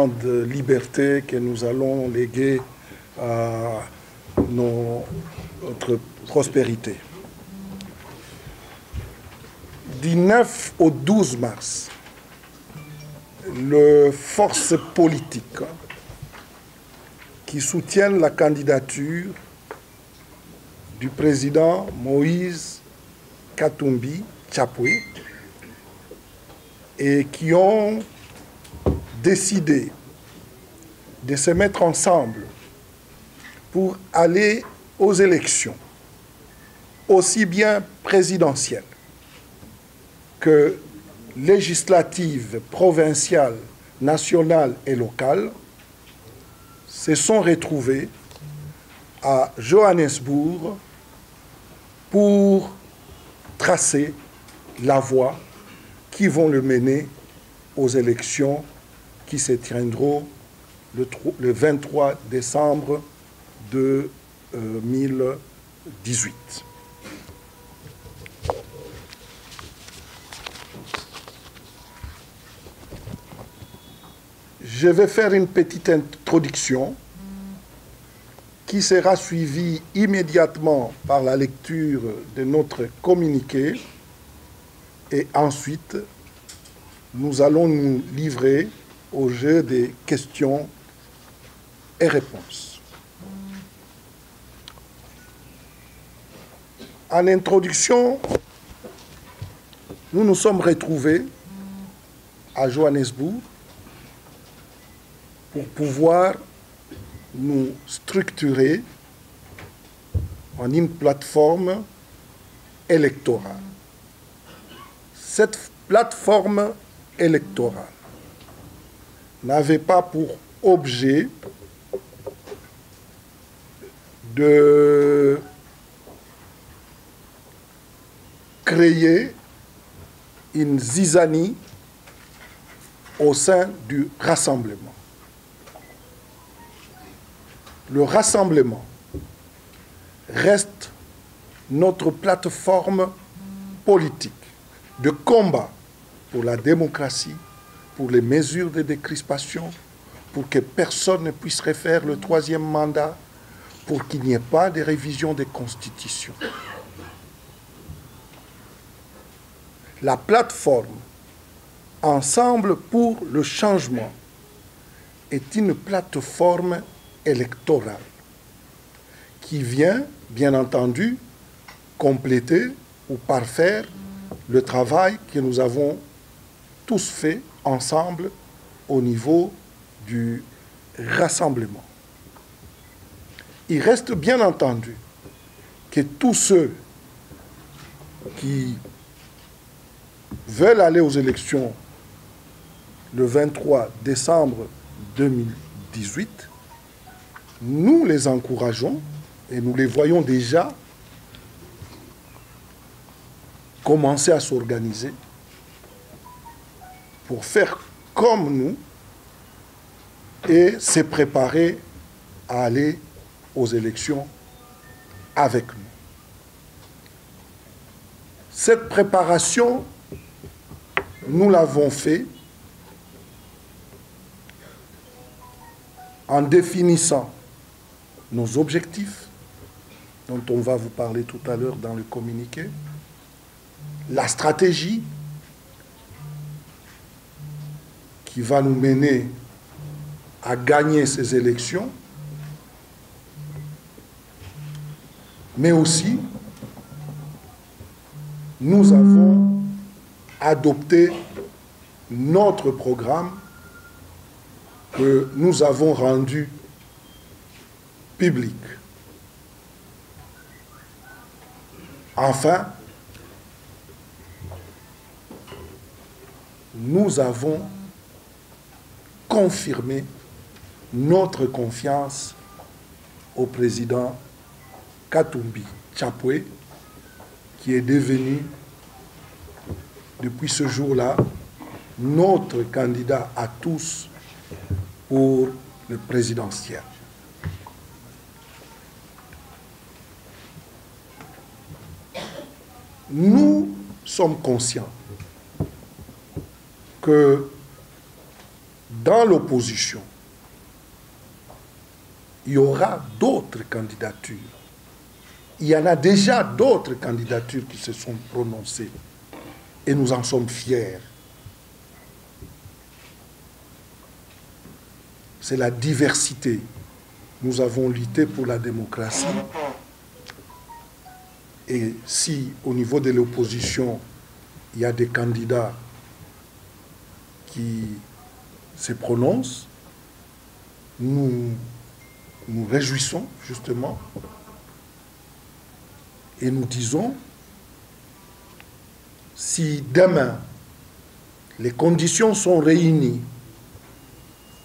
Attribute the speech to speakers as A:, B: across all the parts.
A: grande liberté que nous allons léguer à notre prospérité. Du 9 au 12 mars, les forces politiques qui soutiennent la candidature du président Moïse Katumbi Chapwe et qui ont décidé de se mettre ensemble pour aller aux élections, aussi bien présidentielles que législatives, provinciales, nationales et locales, se sont retrouvés à Johannesburg pour tracer la voie qui vont le mener aux élections qui se tiendront le 23 décembre 2018. Je vais faire une petite introduction qui sera suivie immédiatement par la lecture de notre communiqué et ensuite nous allons nous livrer au jeu des questions et réponses. En introduction, nous nous sommes retrouvés à Johannesburg pour pouvoir nous structurer en une plateforme électorale. Cette plateforme électorale n'avait pas pour objet de créer une zizanie au sein du rassemblement. Le rassemblement reste notre plateforme politique de combat pour la démocratie, pour les mesures de décrispation, pour que personne ne puisse refaire le troisième mandat, pour qu'il n'y ait pas de révision des constitutions. La plateforme Ensemble pour le changement est une plateforme électorale qui vient, bien entendu, compléter ou parfaire le travail que nous avons tous fait ensemble au niveau du rassemblement. Il reste bien entendu que tous ceux qui veulent aller aux élections le 23 décembre 2018, nous les encourageons et nous les voyons déjà commencer à s'organiser pour faire comme nous et se préparer à aller aux élections avec nous. Cette préparation, nous l'avons fait en définissant nos objectifs, dont on va vous parler tout à l'heure dans le communiqué, la stratégie qui va nous mener à gagner ces élections, mais aussi nous avons adopté notre programme que nous avons rendu public. Enfin, nous avons confirmé notre confiance au président Katumbi Chapwe, qui est devenu, depuis ce jour-là, notre candidat à tous pour le présidentiel. Nous sommes conscients que dans l'opposition, il y aura d'autres candidatures. Il y en a déjà d'autres candidatures qui se sont prononcées. Et nous en sommes fiers. C'est la diversité. Nous avons lutté pour la démocratie. Et si, au niveau de l'opposition, il y a des candidats qui se prononcent, nous nous réjouissons, justement, et nous disons, si demain, les conditions sont réunies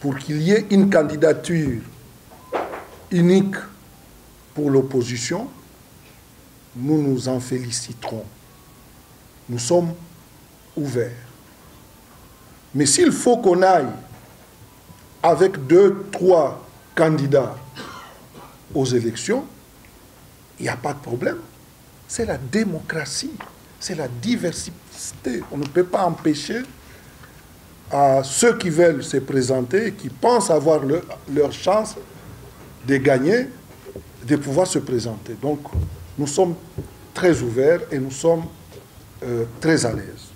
A: pour qu'il y ait une candidature unique pour l'opposition, nous nous en féliciterons. Nous sommes ouverts. Mais s'il faut qu'on aille avec 2, 3 candidats aux élections, il n'y a pas de problème. C'est la démocratie, c'est la diversité. On ne peut pas empêcher à ceux qui veulent se présenter, qui pensent avoir leur chance de gagner, de pouvoir se présenter. Donc, nous sommes très ouverts et nous sommes très à l'aise.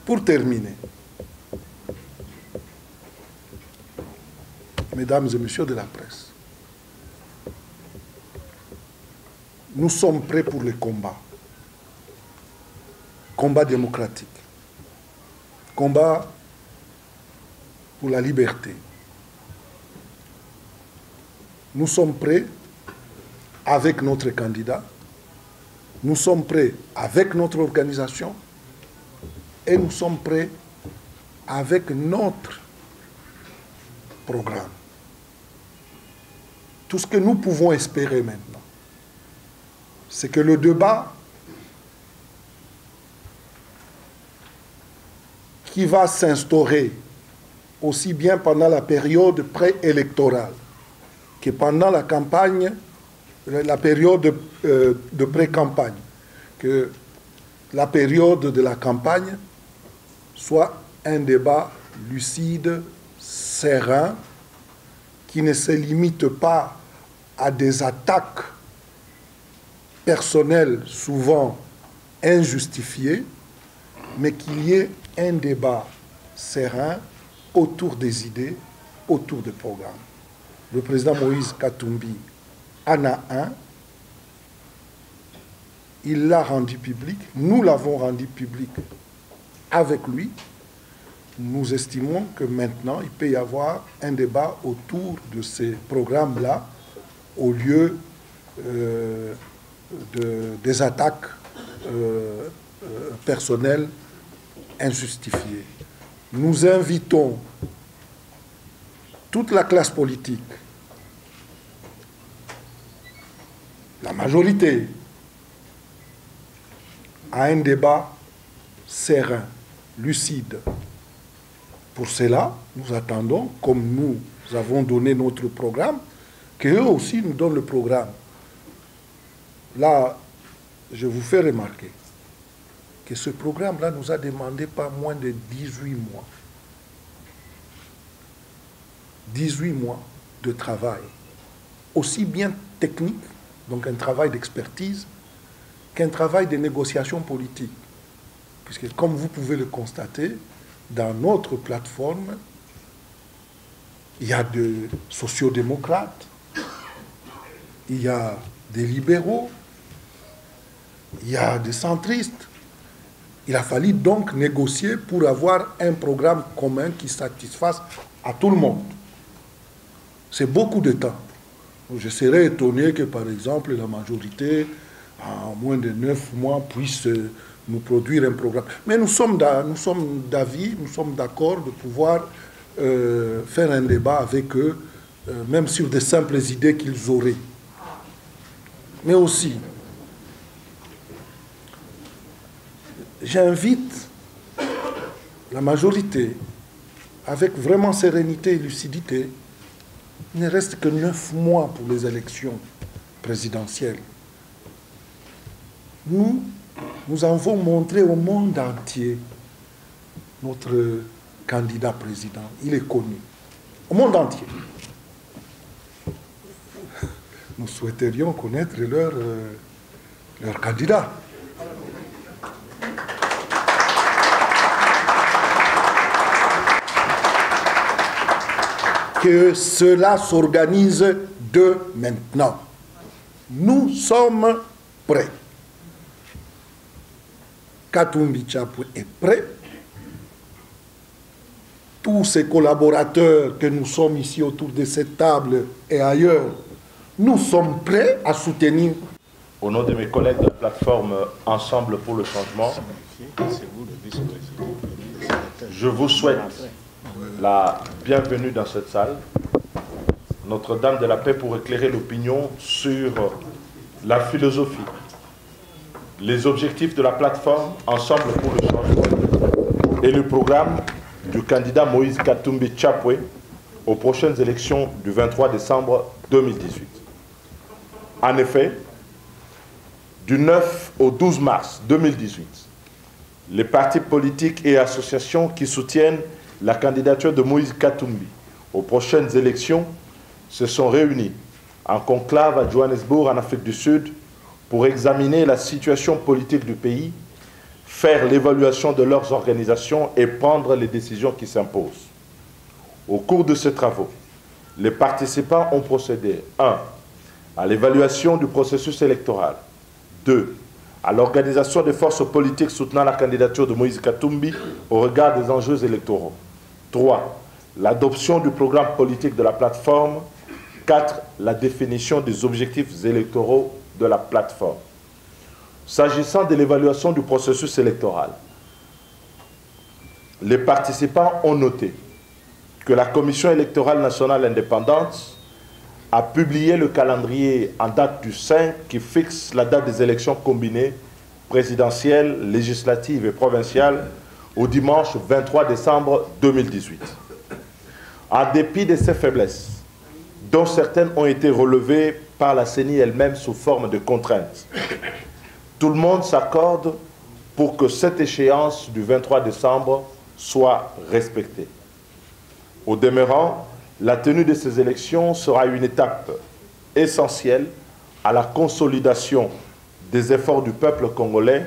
A: Pour terminer, mesdames et messieurs de la presse, nous sommes prêts pour le combat. Combat démocratique. Combat pour la liberté. Nous sommes prêts avec notre candidat. Nous sommes prêts avec notre organisation. Et nous sommes prêts avec notre programme. Tout ce que nous pouvons espérer maintenant, c'est que le débat qui va s'instaurer aussi bien pendant la période préélectorale que pendant la campagne, la période de pré-campagne, que la période de la campagne soit un débat lucide, serein, qui ne se limite pas à des attaques personnelles souvent injustifiées, mais qu'il y ait un débat serein autour des idées, autour des programmes. Le président Moïse Katumbi en a un, il l'a rendu public, nous l'avons rendu public avec lui. Nous estimons que maintenant, il peut y avoir un débat autour de ces programmes-là, au lieu des attaques personnelles injustifiées. Nous invitons toute la classe politique, la majorité, à un débat serein, lucide. Pour cela, nous attendons, comme nous avons donné notre programme, qu'eux aussi nous donnent le programme. Là, je vous fais remarquer que ce programme-là nous a demandé pas moins de 18 mois. 18 mois de travail, aussi bien technique, donc un travail d'expertise, qu'un travail de négociation politique. Puisque, comme vous pouvez le constater, dans notre plateforme, il y a des sociodémocrates, il y a des libéraux, il y a des centristes. Il a fallu donc négocier pour avoir un programme commun qui satisfasse à tout le monde. C'est beaucoup de temps. Je serais étonné que, par exemple, la majorité, en moins de 9 mois, puisse nous produire un programme. Mais nous sommes d'avis, nous sommes d'accord de pouvoir faire un débat avec eux, même sur des simples idées qu'ils auraient. Mais aussi, j'invite la majorité, avec vraiment sérénité et lucidité. Il ne reste que 9 mois pour les élections présidentielles. Nous avons montré au monde entier notre candidat président. Il est connu au monde entier. Nous souhaiterions connaître leur candidat. Que cela s'organise de maintenant. Nous sommes prêts. Katumbi Tchapwe est prêt. Tous ses collaborateurs que nous sommes ici autour de cette table et ailleurs, nous sommes prêts à soutenir.
B: Au nom de mes collègues de la plateforme Ensemble pour le changement, je vous souhaite la bienvenue dans cette salle. Notre-Dame de la Paix pour éclairer l'opinion sur la philosophie, les objectifs de la plateforme Ensemble pour le changement et le programme du candidat Moïse Katumbi Tchapwe aux prochaines élections du 23 décembre 2018. En effet, du 9 au 12 mars 2018, les partis politiques et associations qui soutiennent la candidature de Moïse Katumbi aux prochaines élections se sont réunis en conclave à Johannesburg, en Afrique du Sud, pour examiner la situation politique du pays, faire l'évaluation de leurs organisations et prendre les décisions qui s'imposent. Au cours de ces travaux, les participants ont procédé 1. à l'évaluation du processus électoral, 2. à l'organisation des forces politiques soutenant la candidature de Moïse Katumbi au regard des enjeux électoraux, 3. l'adoption du programme politique de la plateforme, 4. la définition des objectifs électoraux de la plateforme. S'agissant de l'évaluation du processus électoral, les participants ont noté que la Commission électorale nationale indépendante a publié le calendrier en date du 5 qui fixe la date des élections combinées présidentielles, législatives et provinciales au dimanche 23 décembre 2018. En dépit de ces faiblesses, dont certaines ont été relevées par la CENI elle-même sous forme de contraintes, tout le monde s'accorde pour que cette échéance du 23 décembre soit respectée. Au demeurant, la tenue de ces élections sera une étape essentielle à la consolidation des efforts du peuple congolais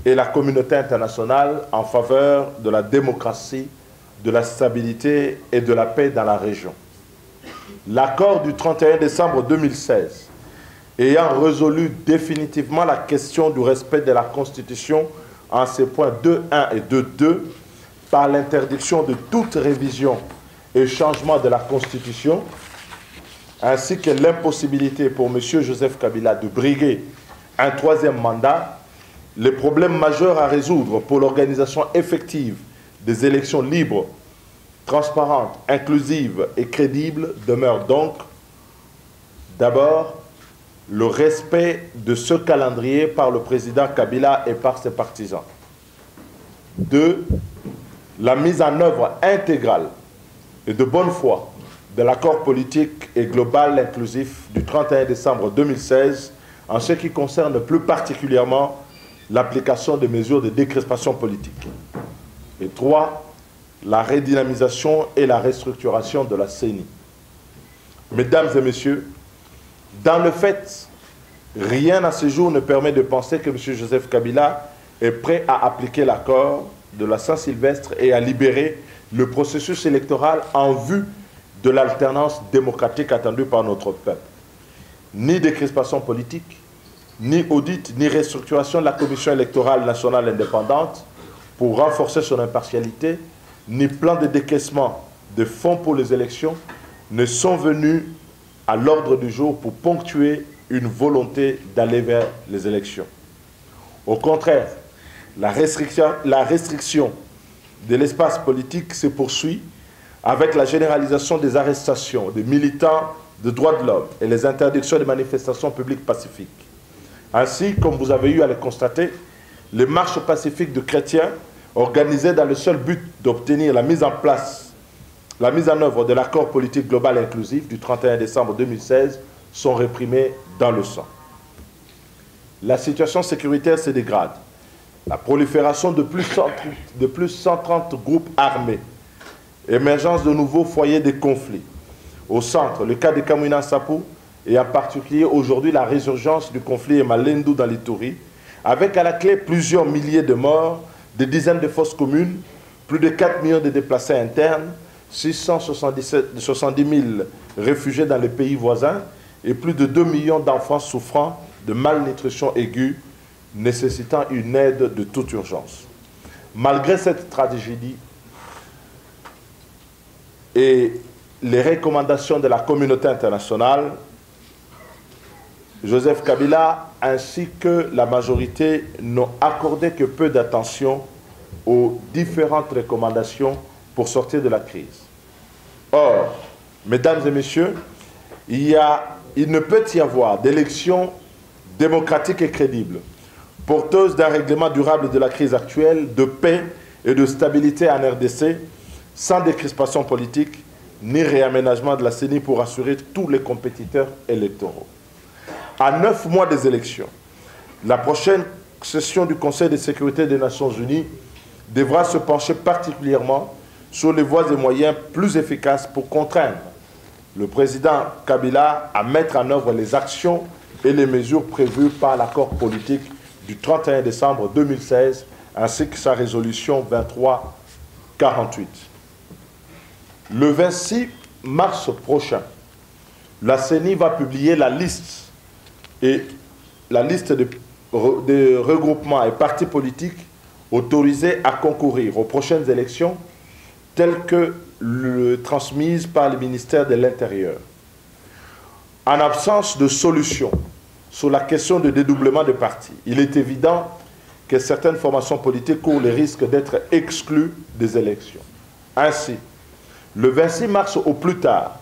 B: et la communauté internationale en faveur de la démocratie, de la stabilité et de la paix dans la région. L'accord du 31 décembre 2016 ayant résolu définitivement la question du respect de la Constitution en ses points 2.1 et 2.2 par l'interdiction de toute révision et changement de la Constitution, ainsi que l'impossibilité pour M. Joseph Kabila de briguer un troisième mandat, les problèmes majeurs à résoudre pour l'organisation effective des élections libres, transparentes, inclusives et crédibles demeurent donc d'abord le respect de ce calendrier par le président Kabila et par ses partisans. 2. La mise en œuvre intégrale et de bonne foi de l'accord politique et global inclusif du 31 décembre 2016 en ce qui concerne plus particulièrement l'application des mesures de décrispation politique. Et 3. La redynamisation et la restructuration de la CENI. Mesdames et messieurs, dans le fait, rien à ce jour ne permet de penser que M. Joseph Kabila est prêt à appliquer l'accord de la Saint-Sylvestre et à libérer le processus électoral en vue de l'alternance démocratique attendue par notre peuple. Ni décrispation politique, ni audit, ni restructuration de la Commission électorale nationale indépendante pour renforcer son impartialité, ni plan de décaissement de fonds pour les élections ne sont venus à l'ordre du jour pour ponctuer une volonté d'aller vers les élections. Au contraire, la restriction de l'espace politique se poursuit avec la généralisation des arrestations des militants de droits de l'homme et les interdictions des manifestations publiques pacifiques. Ainsi, comme vous avez eu à le constater, les marches pacifiques de chrétiens organisées dans le seul but d'obtenir la mise en œuvre de l'accord politique global inclusif du 31 décembre 2016 sont réprimées dans le sang. La situation sécuritaire se dégrade. La prolifération de plus de 130 groupes armés émergence de nouveaux foyers de conflits. Au centre, le cas de Kamwina Nsapu, et en particulier aujourd'hui la résurgence du conflit Malendu dans l'Ituri, avec à la clé plusieurs milliers de morts, des dizaines de fosses communes, plus de 4 millions de déplacés internes, 670 000 réfugiés dans les pays voisins et plus de 2 millions d'enfants souffrant de malnutrition aiguë, nécessitant une aide de toute urgence. Malgré cette tragédie et les recommandations de la communauté internationale, Joseph Kabila ainsi que la majorité n'ont accordé que peu d'attention aux différentes recommandations pour sortir de la crise. Or, mesdames et messieurs, il ne peut y avoir d'élections démocratiques et crédibles, porteuses d'un règlement durable de la crise actuelle, de paix et de stabilité en RDC, sans décrispation politique ni réaménagement de la CENI pour assurer tous les compétiteurs électoraux. À 9 mois des élections, la prochaine session du Conseil de sécurité des Nations Unies devra se pencher particulièrement sur les voies et moyens plus efficaces pour contraindre le président Kabila à mettre en œuvre les actions et les mesures prévues par l'accord politique du 31 décembre 2016 ainsi que sa résolution 2348. Le 26 mars prochain, la CENI va publier la liste de regroupements et partis politiques autorisés à concourir aux prochaines élections telles que transmises par le ministère de l'Intérieur. En absence de solution sur la question du dédoublement de partis, il est évident que certaines formations politiques courent le risque d'être exclues des élections. Ainsi, le 26 mars au plus tard,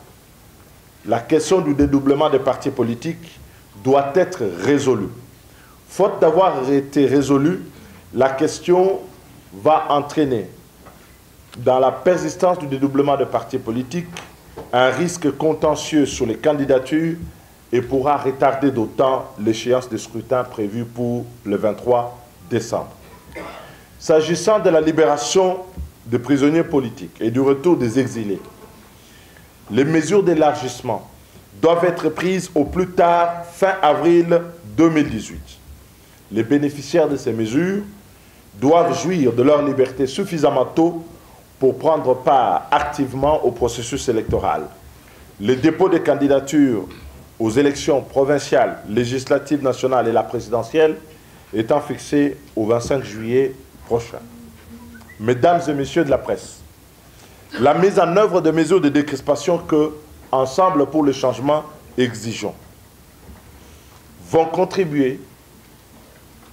B: la question du dédoublement des partis politiques doit être résolue. Faute d'avoir été résolue, la question va entraîner dans la persistance du dédoublement de partis politiques un risque contentieux sur les candidatures et pourra retarder d'autant l'échéance des scrutins prévue pour le 23 décembre. S'agissant de la libération des prisonniers politiques et du retour des exilés, les mesures d'élargissement doivent être prises au plus tard fin avril 2018. Les bénéficiaires de ces mesures doivent jouir de leur liberté suffisamment tôt pour prendre part activement au processus électoral. Le dépôt des candidatures aux élections provinciales, législatives nationales et la présidentielle étant fixé au 25 juillet prochain. Mesdames et messieurs de la presse, la mise en œuvre de mesures de décrispation que Ensemble pour le changement exigeons vont contribuer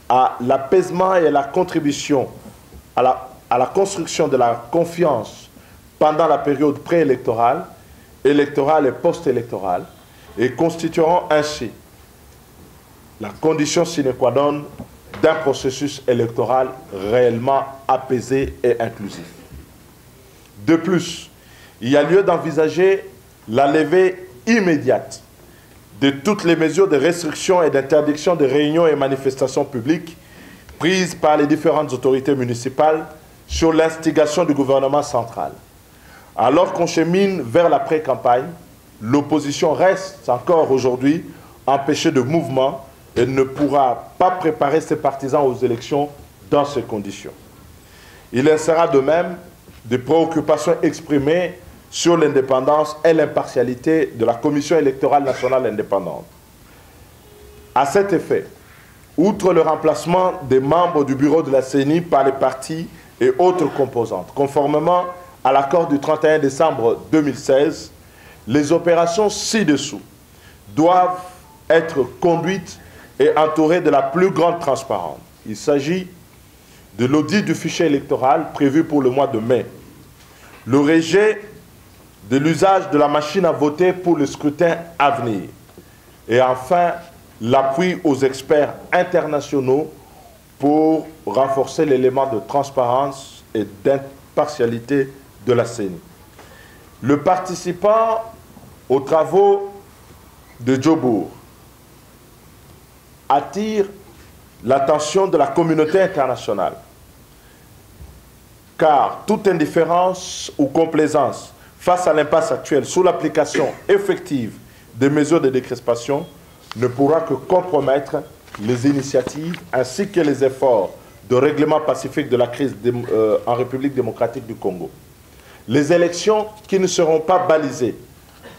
B: à l'apaisement et à la contribution à la construction de la confiance pendant la période préélectorale, électorale et post-électorale, et constitueront ainsi la condition sine qua non d'un processus électoral réellement apaisé et inclusif. De plus, il y a lieu d'envisager la levée immédiate de toutes les mesures de restriction et d'interdiction de réunions et manifestations publiques prises par les différentes autorités municipales sur l'instigation du gouvernement central. Alors qu'on chemine vers la pré-campagne, l'opposition reste encore aujourd'hui empêchée de mouvement et ne pourra pas préparer ses partisans aux élections dans ces conditions. Il en sera de même des préoccupations exprimées sur l'indépendance et l'impartialité de la Commission électorale nationale indépendante. À cet effet, outre le remplacement des membres du bureau de la CENI par les partis et autres composantes, conformément à l'accord du 31 décembre 2016, les opérations ci-dessous doivent être conduites et entourées de la plus grande transparence. Il s'agit de l'audit du fichier électoral prévu pour le mois de mai, le rejet de l'usage de la machine à voter pour le scrutin à venir, et enfin l'appui aux experts internationaux pour renforcer l'élément de transparence et d'impartialité de la CENI. Le participant aux travaux de Djobour attire l'attention de la communauté internationale car toute indifférence ou complaisance face à l'impasse actuelle sous l'application effective des mesures de décrispation ne pourra que compromettre les initiatives ainsi que les efforts de règlement pacifique de la crise en République démocratique du Congo. Les élections qui ne seront pas balisées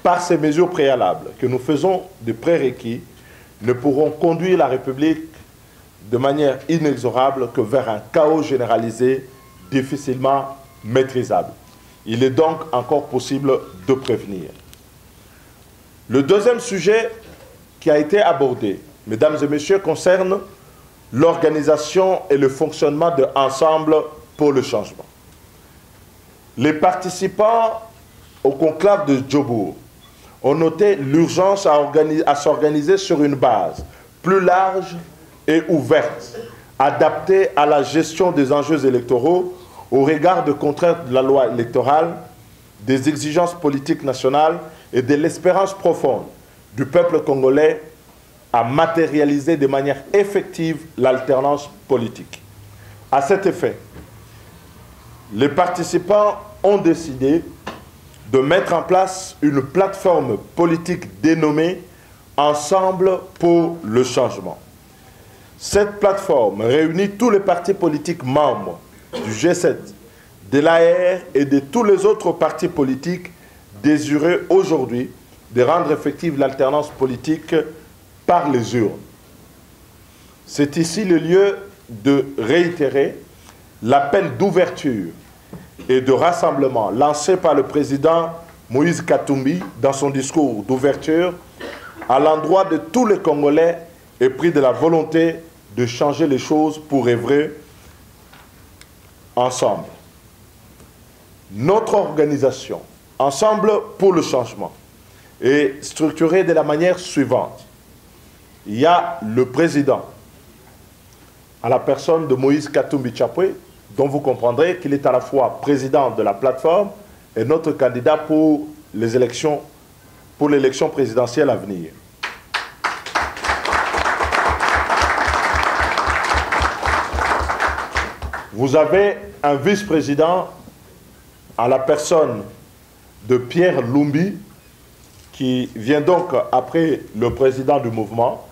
B: par ces mesures préalables que nous faisons de prérequis ne pourront conduire la République de manière inexorable que vers un chaos généralisé difficilement maîtrisable. Il est donc encore possible de prévenir. Le deuxième sujet qui a été abordé, mesdames et messieurs, concerne l'organisation et le fonctionnement de Ensemble pour le changement. Les participants au conclave de Djobourg ont noté l'urgence à s'organiser sur une base plus large et ouverte, adaptée à la gestion des enjeux électoraux au regard de contraintes de la loi électorale, des exigences politiques nationales et de l'espérance profonde du peuple congolais à matérialiser de manière effective l'alternance politique. À cet effet, les participants ont décidé de mettre en place une plateforme politique dénommée Ensemble pour le changement. Cette plateforme réunit tous les partis politiques membres du G7, de l'AR et de tous les autres partis politiques désireux aujourd'hui de rendre effective l'alternance politique par les urnes. C'est ici le lieu de réitérer l'appel d'ouverture et de rassemblement lancé par le président Moïse Katumbi dans son discours d'ouverture à l'endroit de tous les Congolais et pris de la volonté de changer les choses pour œuvrer ensemble. Notre organisation, Ensemble pour le changement, est structurée de la manière suivante. Il y a le président, à la personne de Moïse Katumbi Chapwe, dont vous comprendrez qu'il est à la fois président de la plateforme et notre candidat pour les élections, pour l'élection présidentielle à venir. Vous avez un vice-président à la personne de Pierre Lumbi, qui vient donc après le président du mouvement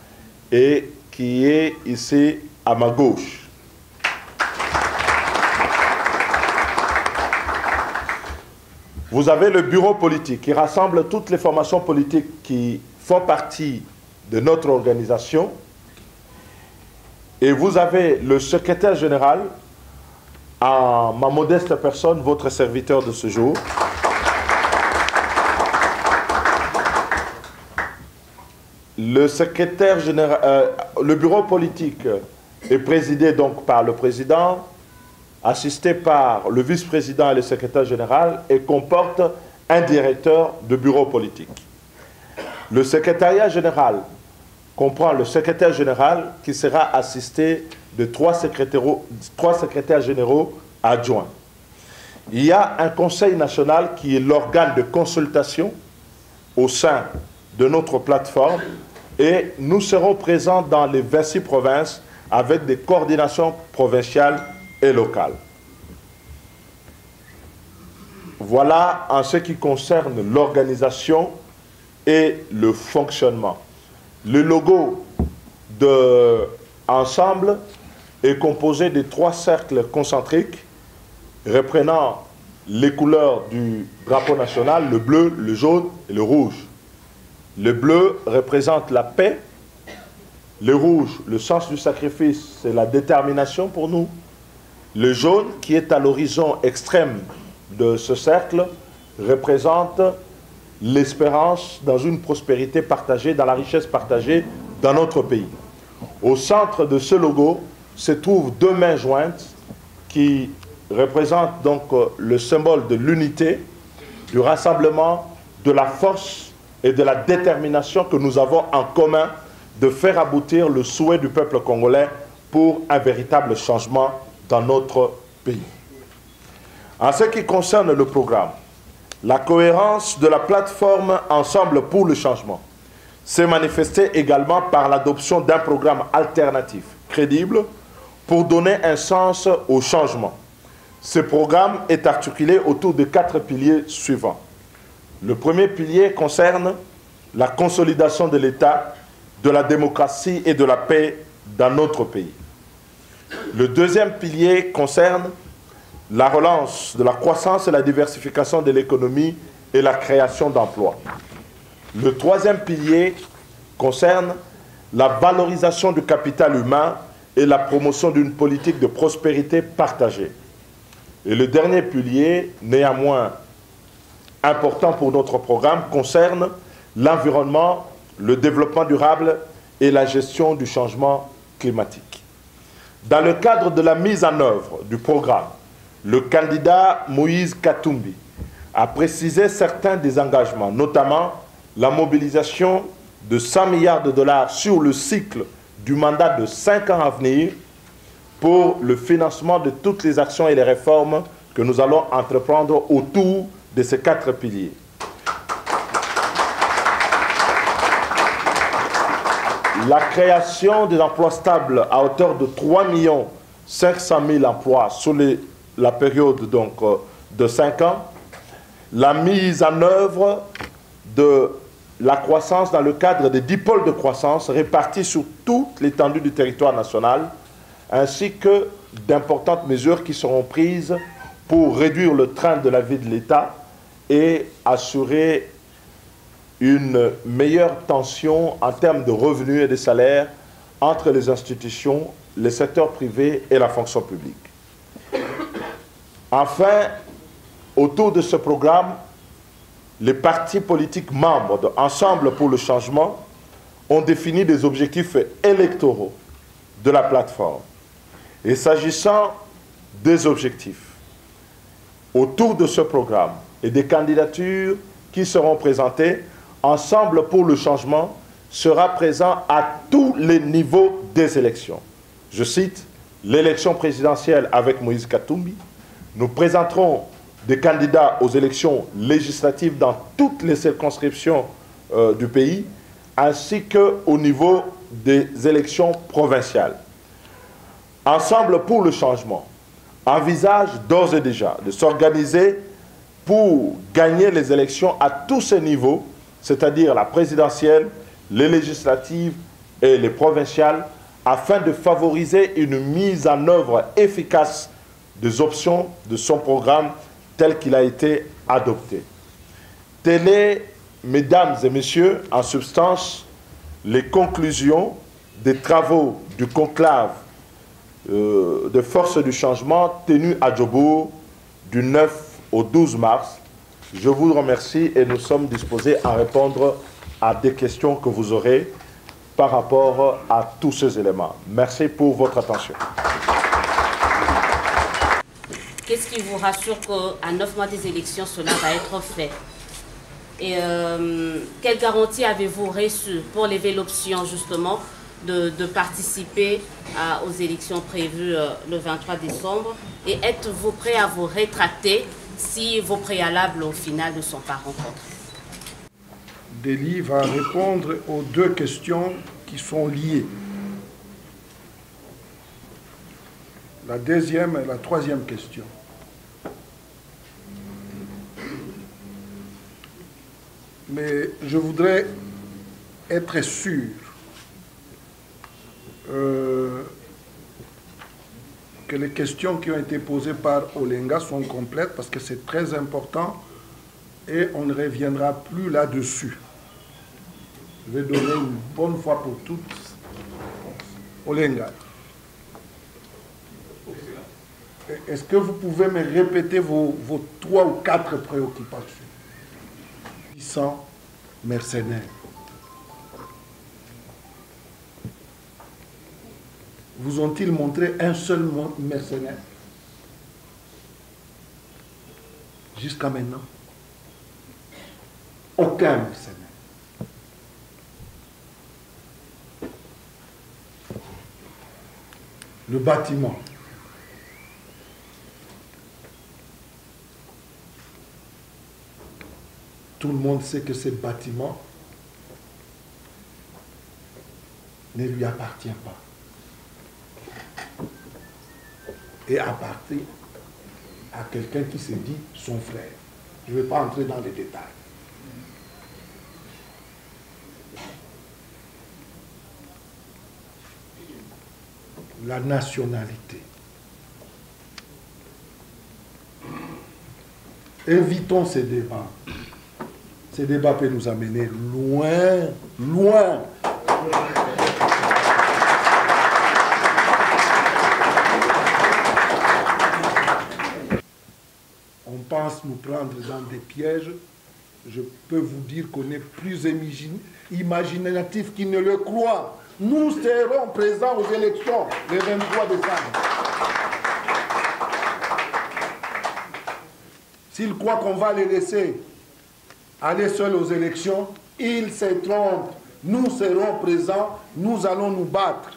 B: et qui est ici à ma gauche. Vous avez le bureau politique qui rassemble toutes les formations politiques qui font partie de notre organisation. Et vous avez le secrétaire général, à ma modeste personne, votre serviteur de ce jour. Le secrétaire général, le bureau politique est présidé donc par le président, assisté par le vice-président et le secrétaire général, et comporte un directeur de bureau politique. Le secrétariat général comprend le secrétaire général qui sera assisté de trois secrétaires généraux adjoints. Il y a un conseil national qui est l'organe de consultation au sein de notre plateforme et nous serons présents dans les 26 provinces avec des coordinations provinciales et locales. Voilà en ce qui concerne l'organisation et le fonctionnement. Le logo de Ensemble est composé de 3 cercles concentriques reprenant les couleurs du drapeau national, le bleu, le jaune et le rouge. Le bleu représente la paix, le rouge, le sens du sacrifice, c'est la détermination pour nous. Le jaune, qui est à l'horizon extrême de ce cercle, représente l'espérance dans une prospérité partagée, dans la richesse partagée dans notre pays. Au centre de ce logo se trouvent 2 mains jointes qui représentent donc le symbole de l'unité, du rassemblement, de la force et de la détermination que nous avons en commun de faire aboutir le souhait du peuple congolais pour un véritable changement dans notre pays. En ce qui concerne le programme, la cohérence de la plateforme Ensemble pour le changement s'est manifestée également par l'adoption d'un programme alternatif, crédible, pour donner un sens au changement. Ce programme est articulé autour de 4 piliers suivants. Le premier pilier concerne la consolidation de l'État, de la démocratie et de la paix dans notre pays. Le deuxième pilier concerne la relance de la croissance et la diversification de l'économie et la création d'emplois. Le troisième pilier concerne la valorisation du capital humain et la promotion d'une politique de prospérité partagée. Et le dernier pilier, néanmoins important pour notre programme, concerne l'environnement, le développement durable et la gestion du changement climatique. Dans le cadre de la mise en œuvre du programme, le candidat Moïse Katumbi a précisé certains des engagements, notamment la mobilisation de 100 milliards de dollars sur le cycle du mandat de 5 ans à venir pour le financement de toutes les actions et les réformes que nous allons entreprendre autour de ces 4 piliers. La création des emplois stables à hauteur de 3 500 000 emplois sur la période donc, de 5 ans. La mise en œuvre de la croissance dans le cadre des 10 pôles de croissance répartis sur toute l'étendue du territoire national, ainsi que d'importantes mesures qui seront prises pour réduire le train de la vie de l'État et assurer une meilleure tension en termes de revenus et de salaires entre les institutions, les secteurs privés et la fonction publique. Enfin, autour de ce programme, les partis politiques membres de Ensemble pour le changement ont défini des objectifs électoraux de la plateforme. Et s'agissant des objectifs, autour de ce programme et des candidatures qui seront présentées, Ensemble pour le changement sera présent à tous les niveaux des élections. Je cite, l'élection présidentielle avec Moïse Katumbi. Nous présenterons des candidats aux élections législatives dans toutes les circonscriptions du pays, ainsi qu'au niveau des élections provinciales. Ensemble pour le changement envisage d'ores et déjà de s'organiser pour gagner les élections à tous ces niveaux, c'est-à-dire la présidentielle, les législatives et les provinciales, afin de favoriser une mise en œuvre efficace des options de son programme tel qu'il a été adopté. Telles est, mesdames et messieurs, en substance, les conclusions des travaux du conclave de force du changement tenu à Djobour du 9 au 12 mars. Je vous remercie et nous sommes disposés à répondre à des questions que vous aurez par rapport à tous ces éléments. Merci pour votre attention.
C: Qu'est-ce qui vous rassure qu'à 9 mois des élections, cela va être fait? Et quelle garantie avez-vous reçue pour lever l'option justement de participer aux élections prévues le 23 décembre? Et êtes-vous prêt à vous rétracter si vos préalables au final ne sont pas rencontrés?
A: Dely va répondre aux 2 questions qui sont liées. La deuxième et la troisième question. Mais je voudrais être sûr que les questions qui ont été posées par Olenga sont complètes parce que c'est très important et on ne reviendra plus là-dessus. Je vais donner une bonne fois pour toutes. Olenga. Est-ce que vous pouvez me répéter vos 3 ou 4 préoccupations? 600 mercenaires. Vous ont-ils montré un seul mercenaire jusqu'à maintenant? Aucun mercenaire. Le bâtiment. Tout le monde sait que ce bâtiment ne lui appartient pas. Et appartient à quelqu'un qui se dit son frère. Je ne vais pas entrer dans les détails. La nationalité. Évitons ces débats. Ces débats peuvent nous amener loin, loin. On pense nous prendre dans des pièges. Je peux vous dire qu'on est plus imaginatif qu'ils ne le croient. Nous serons présents aux élections le 23 décembre. S'ils croient qu'on va les laisser aller seuls aux élections, ils se trompent. Nous serons présents, nous allons nous battre.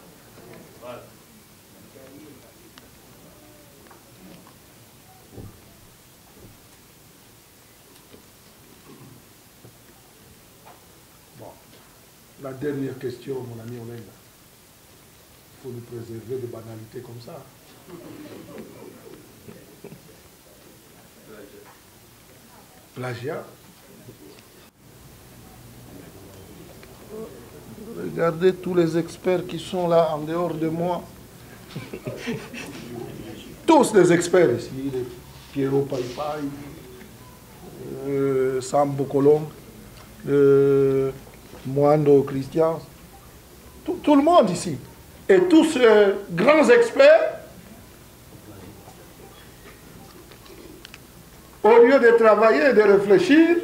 A: Bon. La dernière question, mon ami Olenga. Il faut nous préserver de banalités comme ça. Plagiat. Regardez tous les experts qui sont là en dehors de moi. Tous les experts ici. Pierrot Paipai, Sambo Colombe, Moando Christian. Tout le monde ici. Et tous ces grands experts, au lieu de travailler et de réfléchir,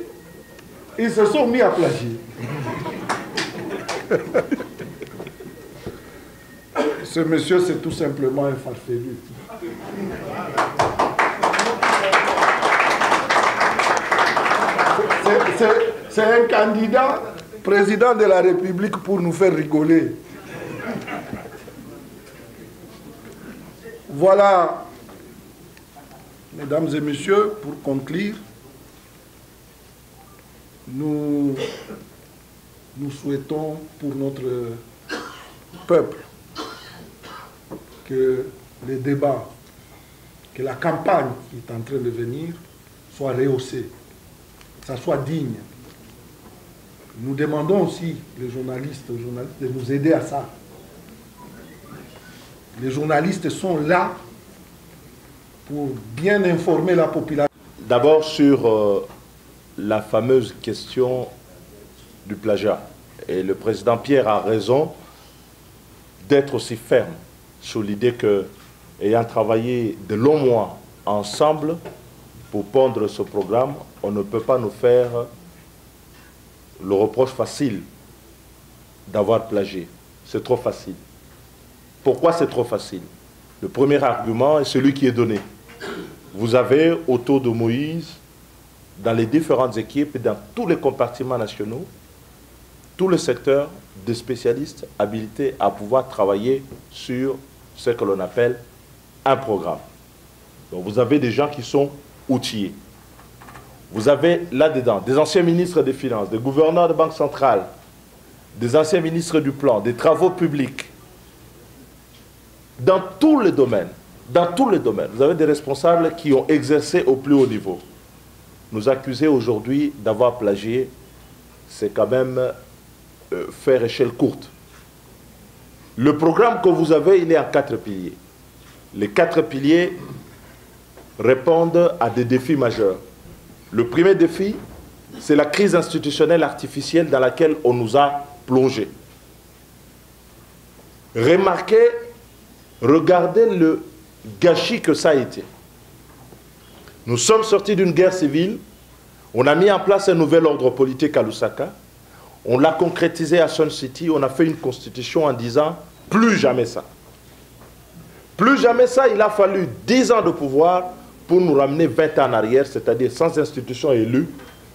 A: ils se sont mis à plagier. Ce monsieur, c'est tout simplement un farfelu. C'est un candidat président de la République pour nous faire rigoler. Voilà, mesdames et messieurs, pour conclure, nous souhaitons pour notre peuple que les débats, que la campagne qui est en train de venir soit rehaussée, que ça soit digne. Nous demandons aussi aux journalistes de nous aider à ça. Les journalistes sont là pour bien informer la population.
B: D'abord sur la fameuse question du plagiat. Et le président Pierre a raison d'être aussi ferme sur l'idée que, ayant travaillé de longs mois ensemble pour pondre ce programme, on ne peut pas nous faire le reproche facile d'avoir plagié. C'est trop facile. Pourquoi c'est trop facile? Le premier argument est celui qui est donné. Vous avez autour de Moïse, dans les différentes équipes et dans tous les compartiments nationaux, tout le secteur de spécialistes habilités à pouvoir travailler sur ce que l'on appelle un programme. Donc vous avez des gens qui sont outillés. Vous avez là-dedans des anciens ministres des Finances, des gouverneurs de banque centrale, des anciens ministres du Plan, des travaux publics. Dans tous les domaines, vous avez des responsables qui ont exercé au plus haut niveau. Nous accuser aujourd'hui d'avoir plagié, c'est quand même faire échelle courte. Le programme que vous avez, il est en 4 piliers. Les 4 piliers répondent à des défis majeurs. Le premier défi, c'est la crise institutionnelle artificielle dans laquelle on nous a plongés. Remarquez, regardez le gâchis que ça a été. Nous sommes sortis d'une guerre civile, on a mis en place un nouvel ordre politique à Lusaka, on l'a concrétisé à Sun City, on a fait une constitution en disant plus jamais ça. Plus jamais ça, il a fallu 10 ans de pouvoir pour nous ramener 20 ans en arrière, c'est-à-dire sans institution élue,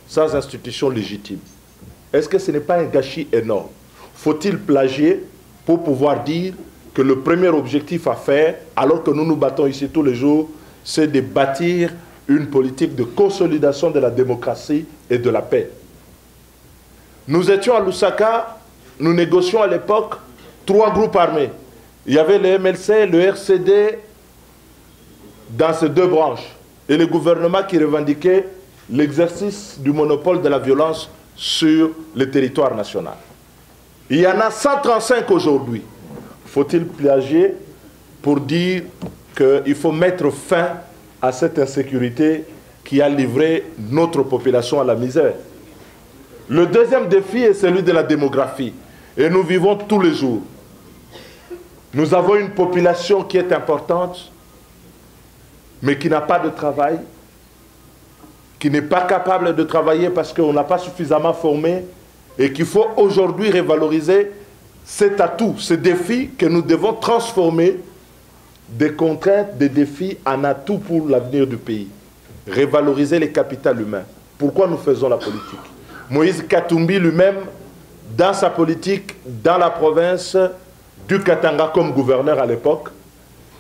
B: sans institution légitime. Est-ce que ce n'est pas un gâchis énorme? Faut-il plagier pour pouvoir dire que le premier objectif à faire, alors que nous nous battons ici tous les jours, c'est de bâtir une politique de consolidation de la démocratie et de la paix? Nous étions à Lusaka, nous négocions à l'époque 3 groupes armés. Il y avait le MLC, le RCD, dans ces 2 branches. et le gouvernement qui revendiquait l'exercice du monopole de la violence sur le territoire national. Il y en a 135 aujourd'hui. Faut-il plagier pour dire qu'il faut mettre fin à cette insécurité qui a livré notre population à la misère? Le deuxième défi est celui de la démographie. Et nous vivons tous les jours. Nous avons une population qui est importante, mais qui n'a pas de travail, qui n'est pas capable de travailler parce qu'on n'a pas suffisamment formé, et qu'il faut aujourd'hui revaloriser cet atout, ce défi que nous devons transformer des contraintes, des défis en atout pour l'avenir du pays. Revaloriser les capitales humains. Pourquoi nous faisons la politique? Moïse Katumbi lui-même, dans sa politique, dans la province du Katanga comme gouverneur à l'époque,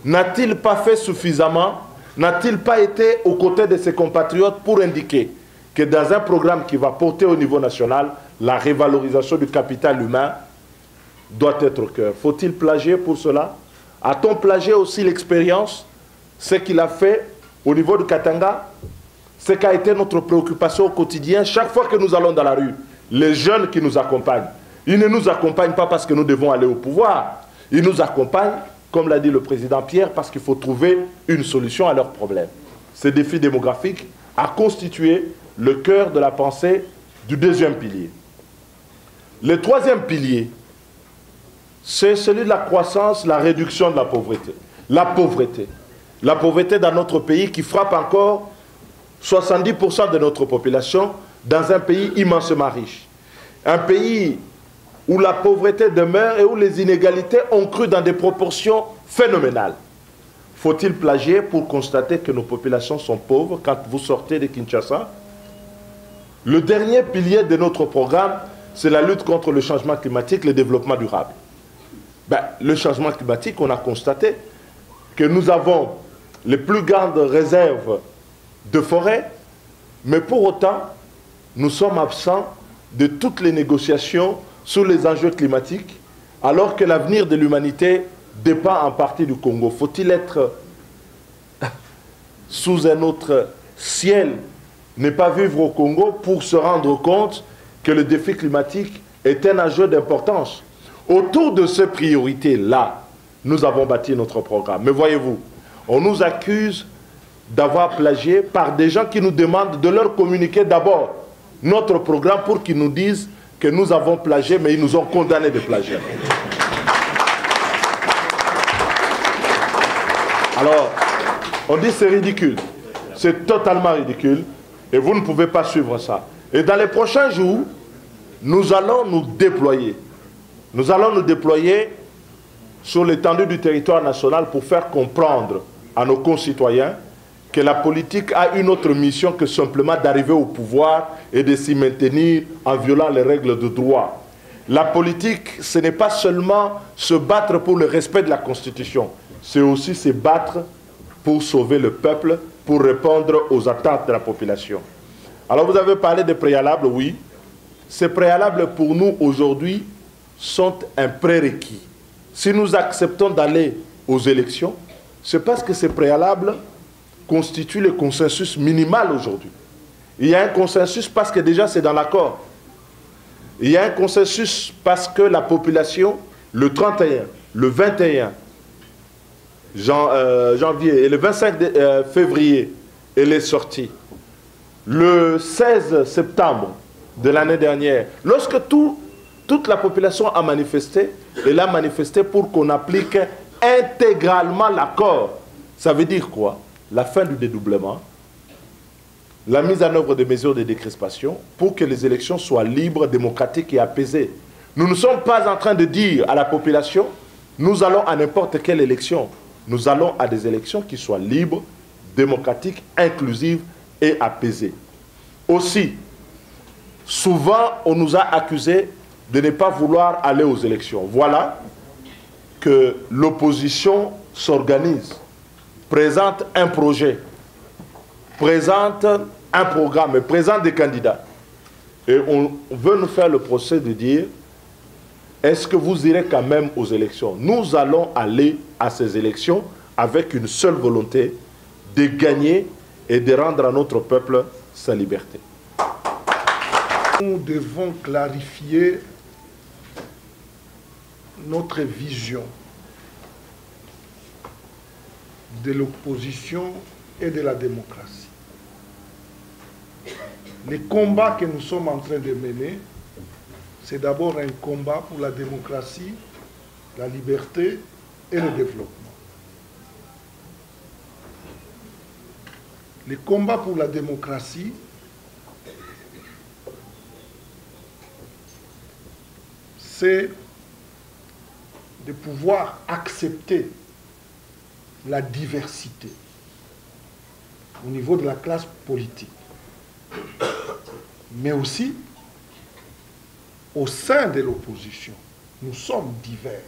B: n'a-t-il pas fait suffisamment, n'a-t-il pas été aux côtés de ses compatriotes pour indiquer que dans un programme qui va porter au niveau national, la revalorisation du capital humain doit être au cœur? Faut-il plagier pour cela? A-t-on plagié aussi l'expérience, ce qu'il a fait au niveau du Katanga, ce qui a été notre préoccupation au quotidien? Chaque fois que nous allons dans la rue, les jeunes qui nous accompagnent, ils ne nous accompagnent pas parce que nous devons aller au pouvoir. Ils nous accompagnent, comme l'a dit le président Pierre, parce qu'il faut trouver une solution à leurs problèmes. Ce défi démographique a constitué le cœur de la pensée du deuxième pilier. Le troisième pilier, c'est celui de la croissance, la réduction de la pauvreté. La pauvreté. La pauvreté dans notre pays qui frappe encore 70% de notre population dans un pays immensément riche. Un pays où la pauvreté demeure et où les inégalités ont cru dans des proportions phénoménales. Faut-il plagier pour constater que nos populations sont pauvres quand vous sortez de Kinshasa? Le dernier pilier de notre programme, c'est la lutte contre le changement climatique, le développement durable. Le changement climatique, on a constaté que nous avons les plus grandes réserves de forêt, mais pour autant, nous sommes absents de toutes les négociations sur les enjeux climatiques, alors que l'avenir de l'humanité dépend en partie du Congo. Faut-il être sous un autre ciel, ne pas vivre au Congo pour se rendre compte que le défi climatique est un enjeu d'importance? Autour de ces priorités-là, nous avons bâti notre programme. Mais voyez-vous, on nous accuse d'avoir plagié par des gens qui nous demandent de leur communiquer d'abord notre programme pour qu'ils nous disent que nous avons plagié, mais ils nous ont condamnés de plagiat. Alors, on dit c'est ridicule. C'est totalement ridicule et vous ne pouvez pas suivre ça. Et dans les prochains jours, nous allons nous déployer. Nous allons nous déployer sur l'étendue du territoire national pour faire comprendre à nos concitoyens que la politique a une autre mission que simplement d'arriver au pouvoir et de s'y maintenir en violant les règles de droit. La politique, ce n'est pas seulement se battre pour le respect de la Constitution, c'est aussi se battre pour sauver le peuple, pour répondre aux attentes de la population. Alors vous avez parlé des préalables, oui. Ces préalables pour nous aujourd'hui sont un prérequis. Si nous acceptons d'aller aux élections, c'est parce que ces préalables constituent le consensus minimal aujourd'hui. Il y a un consensus parce que déjà c'est dans l'accord. Il y a un consensus parce que la population, le 31, le 21 janvier et le 25 février, elle est sortie. Le 16 septembre de l'année dernière, lorsque toute la population a manifesté, elle a manifesté pour qu'on applique intégralement l'accord. Ça veut dire quoi? La fin du dédoublement, la mise en œuvre des mesures de décrispation pour que les élections soient libres, démocratiques et apaisées. Nous ne sommes pas en train de dire à la population, nous allons à n'importe quelle élection. Nous allons à des élections qui soient libres, démocratiques, inclusives et apaisées. Aussi, souvent, on nous a accusés de ne pas vouloir aller aux élections. Voilà que l'opposition s'organise, présente un projet, présente un programme, présente des candidats. Et on veut nous faire le procès de dire, est-ce que vous irez quand même aux élections? Nous allons aller à ces élections avec une seule volonté, de gagner et de rendre à notre peuple sa liberté.
A: Nous devons clarifier notre vision de l'opposition et de la démocratie. Le combat que nous sommes en train de mener, c'est d'abord un combat pour la démocratie, la liberté et le développement. Le combat pour la démocratie, c'est de pouvoir accepter la diversité au niveau de la classe politique, mais aussi au sein de l'opposition. Nous sommes divers.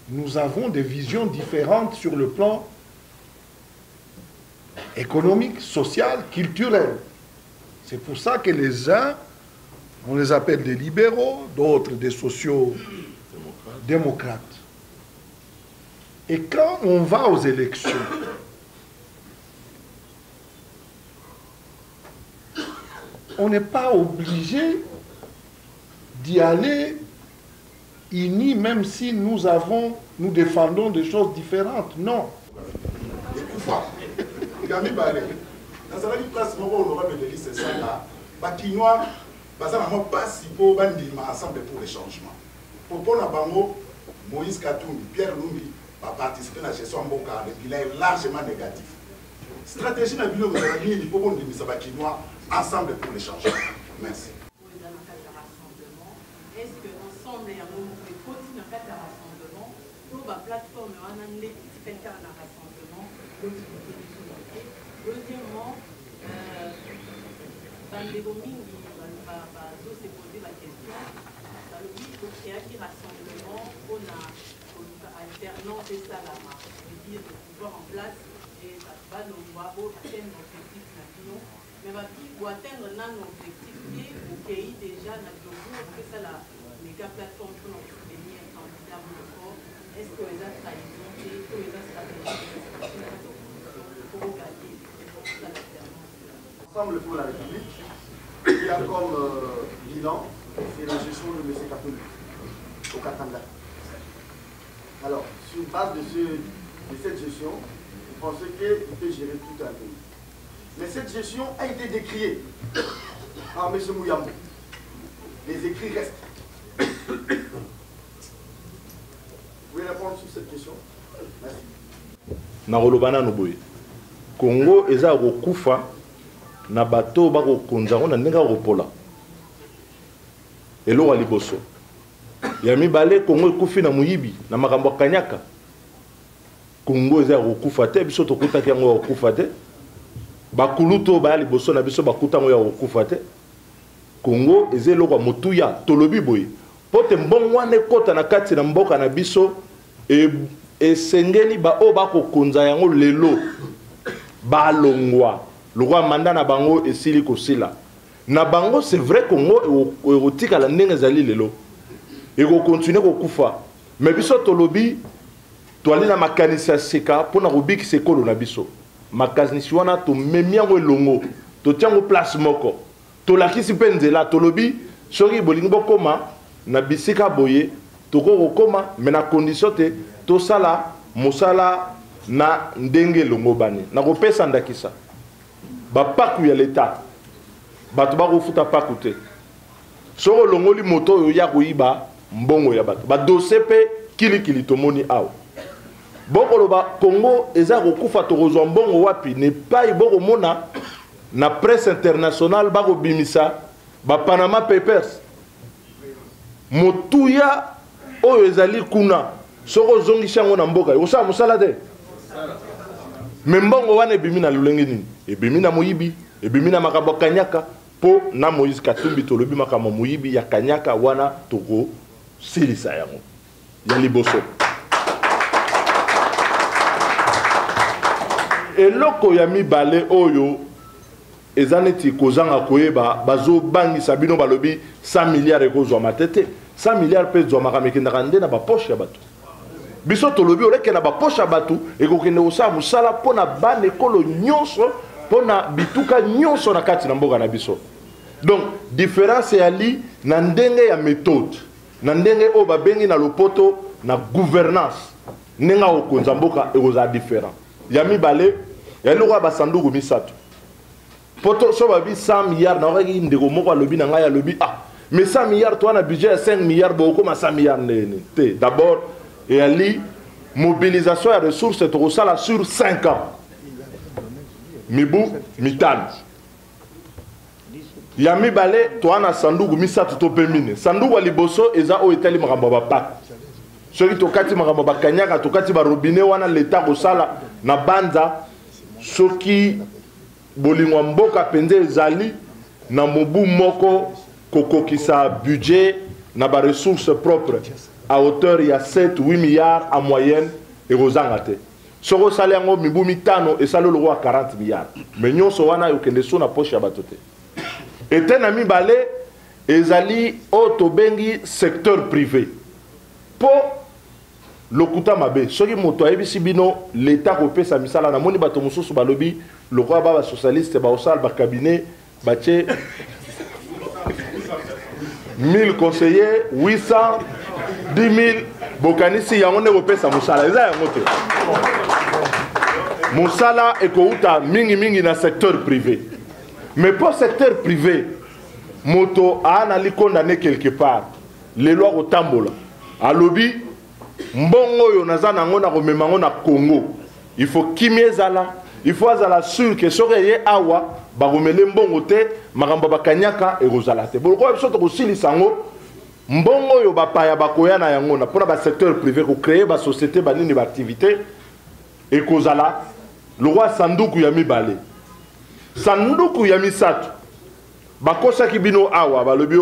A: Nous avons des visions différentes sur le plan économique, social, culturel. C'est pour ça que les uns, on les appelle des libéraux, d'autres des sociaux-démocrates. Et quand on va aux élections, on n'est pas obligé d'y aller unis, même si nous défendons des choses différentes. Non.
D: Ensemble pour les changements. Pour Moïse Katoumi, Pierre Lumbi va participer à la gestion de Boka, le bilan est largement négatif. Stratégie de bilan, vous avez mis les Popons de Misabakinois ensemble pour les changements. Merci.
E: Est-ce qu'ensemble, il y a un moment où il faut continuer à faire un rassemblement pour la plateforme, on a un rassemblement. Deuxièmement, Bandego Mingi va se poser la question. Dans le but de créer un rassemblement, on a alternance et ça la marche. C'est-à-dire de pouvoir en place et ça va nous voir atteindre l'objectif national. Mais pour atteindre notre objectif, au pays déjà, notre groupe, que ça la méga plateforme pour nous soutenir un candidat fort. Est-ce que les autres trahisons, est-ce que les autres stratégies pour gagner
F: Ensemble pour la République, il y a comme bilan, c'est la gestion de M. Katoumi au Katanga. Alors, sur base de cette gestion, vous pensez qu'il peut gérer tout un pays. Mais cette gestion a été décriée par M. Mouyambo. Les écrits restent. Vous pouvez répondre sur cette question? Merci.
B: Narolobana Noboye. Congo eza rokufa na bato bako konzango na ndenge ropola. Elo wa liboso. Ya mibale Congo ekufi na muyibi na makambo kanyaka. Congo eza rokufa te biso tokuta yango rokufa te. Bakuluto ba liboso na biso bakuta ngo ya rokufa te. Congo eza eloko motuya tolobi boye. Pote mbongwane kota na kati na mboka na biso esengeli ba o bako konza yango lelo balongwa longwa manda na bango esili kosila na bango. C'est vrai Congo erotika la ndenge ezali lelo eko continuer kokufa, mais biso tolobi toali na makanisi ya seka pona kobiki sekolo na biso makanisi wana to memiango elongo to tiango place moko to lakisi penzela tolobi soki bolingi bokoma na bisika boye toko kokoma mais na condition te to sala mosala na ndenge longo bani na kopesa ndakisa ba paku ya leta bato ba kofuta paku te soko longoli moto oyo ya koyiba mbongo ya bato ba dossier pe kilikili tomoni awa bokolo ba Congo eza kokufa to kozwa mbongo wapi ne pas boko mona na presse internationale ba kobimisa ba Panama Papers motuya oyo ezali kuna soko zongisha ngo na mboka osala mosala te. Mais mbongo wana ebimi na lulenge nini? Ebimi na moyibi, ebimi na makambo kanyaka po na Moïse Katumbi tolobi makambo moyibi ya kanyaka wana toko silisa yango ya liboso. Eloko ya mibale oyo ezaneti kozanga koyeba bazo bangi sabino balobi 100 milliards ekozwa matete 100 milliards pe zwa makamekenda kande na ba poche ya bato biso tolobi oleke na ba poche batu et ko kende osala musala pona ban ekolo nyonso pona bituka nyonso na kati na mboka na biso. Donc différence ya li na ndenge ya méthode na ndenge o babengi na lopoto na gouvernance nenga okonza mboka ekoza différent. Ya mibale ya loko ba sanduku misato poto so babi 100 milliards na oki ndeko moko alobi na ngai alobi mais 100 milliards toi na budget 5 milliards boko ma 100 milliards te. D'abord il y a li mobilisation ya ressources to sala sur 5 ans mibu mitano ya mibale to ana sanduku misato to pemine sanduku ya liboso eza o etali makambo ba pak soki to kati makambo ba kanyaka to kati ba robinet wana l'état ko sala na banza soki bolingwa mboka penze ezali na mobu moko kokokisa budget na ba ressources propres à hauteur ya 7-8 milliards en moyenne et rozanga te soko sali yango mibu mitano esalo lo 40 milliards mais nyonso wana yokende so na poche ya bato te ete na mibale ezali o tobengi secteur privé po lokuta mabe soki moto ayebisi bino l'état kopesa misala na moni bato mosusu balobi lokwa ba socialiste ba osal ba cabinet bache 1000 conseillers 800 10 000 bokanisi yango ne kopesa musala eza yango te musala ekouta mingi na secteur privé mais pour secteur privé moto anali condamné quelque part les lois otambola alobi mbongo yo naza nango na komema ngo na Congo il faut kimezala il faut azala sûr que soki awa bakomele mbongo te makambo bakanyaka ekozala te boloko biso tokosilisa ngo mbongo yo bapaya bakoya na yango na pona ba secteur privé ko créer ba société ba nini ba activité ekozala le roi sanduku ya mibale sanduku ya misato bakosa kibino awa balobi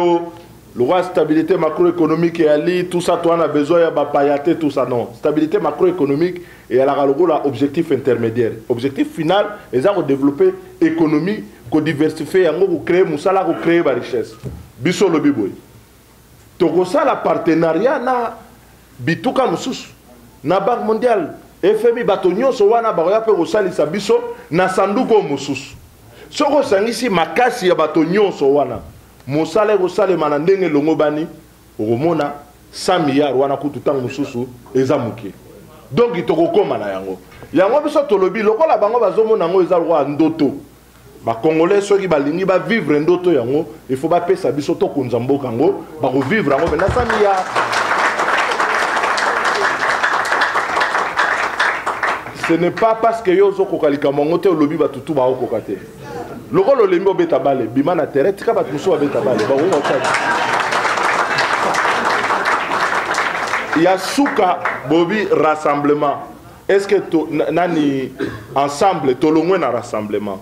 B: le roi stabilité macroéconomique et ali tout ça toi on a besoin ya bapayate tout ça non stabilité macroéconomique et la objectif intermédiaire objectif final est à développer économie ko diversifier yango ko créer musala ko créer ba richesse biso lobi boy toko sala partenariat na bituka mususu na banque mondiale FMI bato nyonso wana bakoya pe kosalisa biso na sanduko mususu soko sangisi makasi ya bato nyonso wana mosala kosalema na ndenge longo bani okomona 100 milliards wana kutu tango mususu eza muke donc itokokoma na yango biso tolobi lokola bango bazomona ngo eza roi ndoto ba congolais soki balingi ba vivre ndoto yango il faut ba pesa biso to konza mboka ngo ba ko vivre yango na 100 milliards. Ce n'est pas parce que yo zo kokalika mongo te lobi ba tutu ba okokate lokolo lembo beta bale bima na terre tika ba muso ba beta bale ba ngo tata ya suka bobi rassemblement est-ce que nani ensemble tolongwe na rassemblement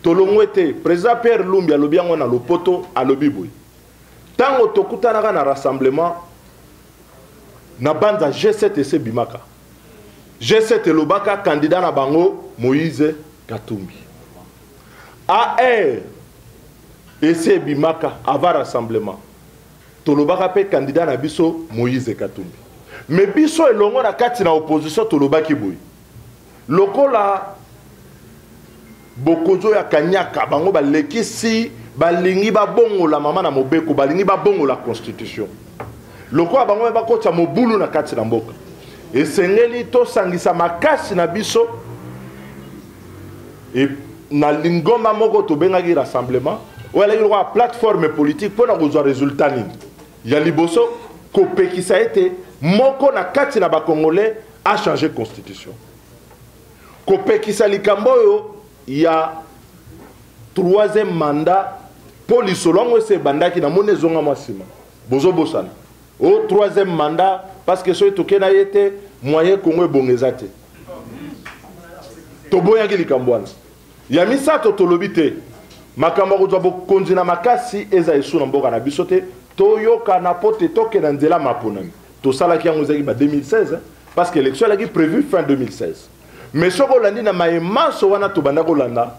B: tolongwe te président Pierre Lumbi alobi yango na lopoto alobi boy tango tokutana na rassemblement na banda G7 ese bimaka G7 lobaka candidat na bango Moïse Katumbi AR ese bimaka avant rassemblement tolobaka pe candidat na biso Moïse Katumbi mais biso elongo na kati na opposition tolobaki boy lokola bokozo ya kanyaka bango balekisi balingi babongo la mama na mobeko balingi babongo la constitution lokola bango bakota mobulu na kati na mboka esengeli to sangisa makasi na biso et na lingomba moko to bengaki rassemblement wala yilwa plateforme politique pour na kozwa résultat nini ya liboso kopekisa ete moko na kati na ba congolais a changé constitution kopekisa likambo yo ya 3e mandat pour lisolongo se bandaki na mone zonga masima bozo bosana au 3e mandat parce que so tokena yete moyen Congo bongezate toboyaki likambo wana ya misato tolobite makambo ko zabo konzina makasi eza esu na mboka na bisote toyoka na pote toke na nzela maponami to sala ki yango zaki ba 2016 parce que l'élection est prévue fin 2016 mais soko landi na maemaso wana to banda ko landa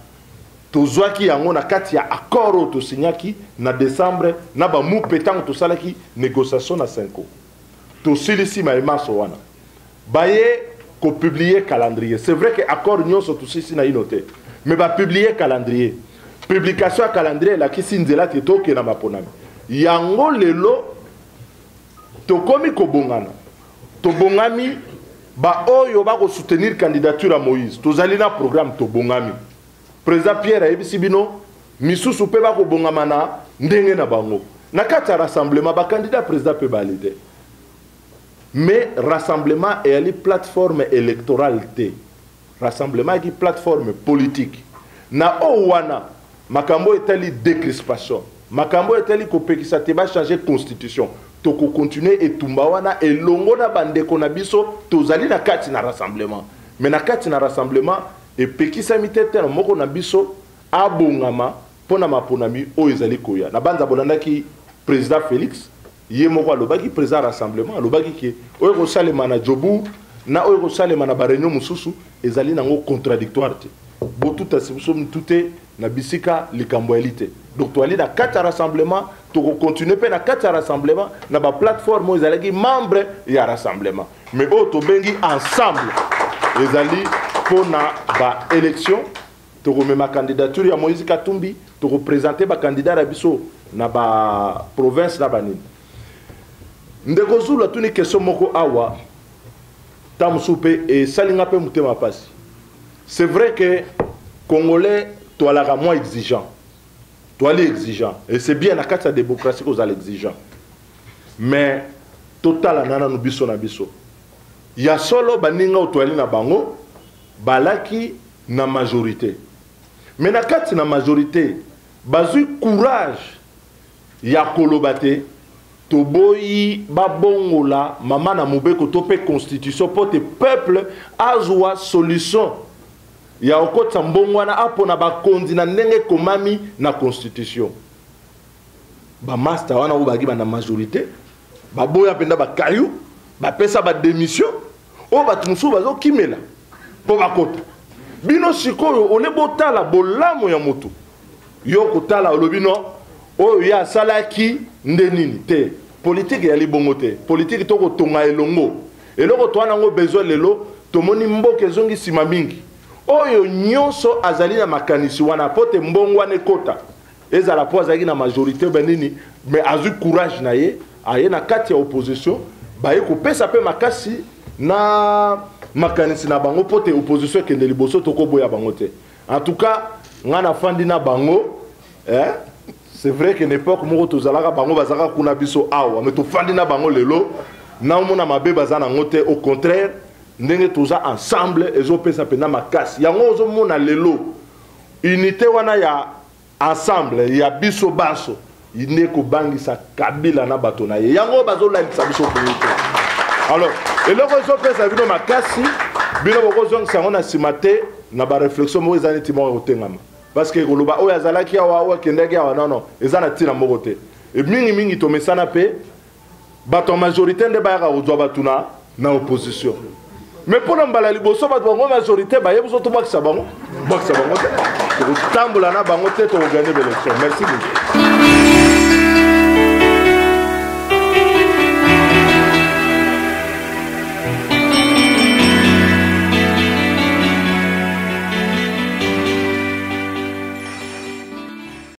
B: to zwaki yango na kati ya accord to signaki na décembre na ba mu petang to sala ki négociation na 5 ans to silisi maemaso wana baye ko publier calendrier. C'est vrai que accord union sont tous ici na noté. Mais ba publier calendrier. Publication à calendrier la qui sinzela teto ke na maponami. Yango lelo to komi ko bongana. To bongami ba oyo ba ko soutenir candidature à Moïse. To zalina programme to bongami. Président Pierre ayebisi bino misusu pe ba ko bongama na ndenge na bango. Na kati ya rassemblement ba candidat président pe balide. Mais rassemblement est une plateforme électorale. Rassemblement est une plateforme politique. Na owana, makambo est une décrispation. Makambo est une kopekisa te ba changer constitution. Toko continuer et tumbawana et longo na bande konabiso tozali na kati na rassemblement. Mais na kati na rassemblement et pekisa mitete na moko na biso abongama pona maponami o ezali koya. Na banza bolanda ki président Félix yemoko alobaki président rassemblement alobaki ki oyo kosalema na jobu na oyo kosalema na bareunion mususu ezali nango contradictoire te botuta sibusomi tute na bisika likambo elite donc to ali na kati rassemblement to continuer pe na kati rassemblement na ba plateforme ezalaki membre ya rassemblement mais o to bengi ensemble ezali pona ba élection to remema candidature ya Moïse Katumbi to représenter ba candidat à biso na ba province na banini. Ndeko Zulu tuni question moko awa tamusupe et salinga pe mutema pasi. C'est vrai que Congolais toi la moins exigeant. Toi les exigeant et c'est bien la carte de démocratie qu'on a l'exigeant. Mais total anana no biso na biso. Ya solo baninga otwali na bango balaki na majorité. Mais na kati na majorité bazu courage ya kolobate toboyi babongola mama na mobeko tope constitution pour te peuple azwa solution ya okota mbongwana apona bakondi na ndenge komami na constitution ba master wana ubagi ba na majorité baboya penda bakayu bapesa ba démission o batumusu bazo kimela po bakota bino sikoyo ole botala bolamo ya moto yo kotala olobino oyo ya salaki ndenini te politique ya libongo te politique toko tonga elongo eloko to anango besoin lelo tomoni mboka ezongi sima mingi oyo nyonso azali na makanisi wana pote mbongo wana ekota ezala po azali na majorité benini mais azu courage na ye aye na kati ya opposition baye kopesa pe makasi na makanisi na bango pote opposition kende liboso toko boya bango te en tout cas ngana fandi na bango c'est vrai que l'époque moko tozalaka bango bazaka kuna biso awa mais to fandi na bango lelo na mona mabe bazana ngote au contraire ndenge toza ensemble ezopesa pena makasi yango ozo mona lelo unité wana ya ensemble ya biso baso ine ko bangisa kabila na bato na ye yango bazola biso polite alors eloko ezopesa bino makasi bino bokozong sango na simate na ba réflexion mo ezani timo otengama parce que koloba oyo azalaki awa oyo kendeki awa non ezana tina moko te et mingi to mesana pe bato majorité nde bayaka kozwa batuna na opposition mais pour mbala liboso bato bango majorité bayebi so to bakisa bango te ko tambola na bango te to gagner l'élection merci beaucoup.